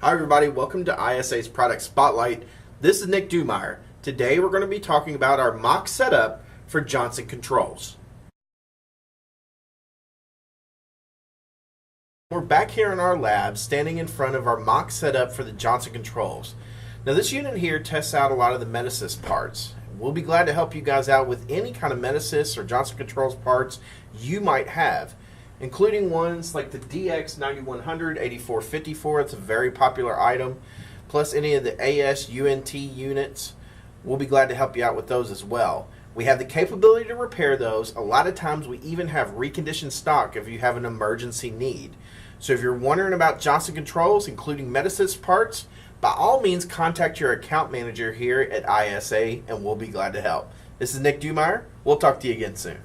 Hi everybody, welcome to ISA's Product Spotlight. This is Nick Dumeier. Today we're going to be talking about our mock setup for Johnson Controls. We're back here in our lab standing in front of our mock setup for the Johnson Controls. Now this unit here tests out a lot of the Metasys parts. We'll be glad to help you guys out with any kind of Metasys or Johnson Controls parts you might have, including ones like the DX9100 8454. It's a very popular item, plus any of the AS-UNT units. We'll be glad to help you out with those as well. We have the capability to repair those. A lot of times we even have reconditioned stock if you have an emergency need. So if you're wondering about Johnson Controls, including Metasys parts, by all means contact your account manager here at ISA and we'll be glad to help. This is Nick Dumeier. We'll talk to you again soon.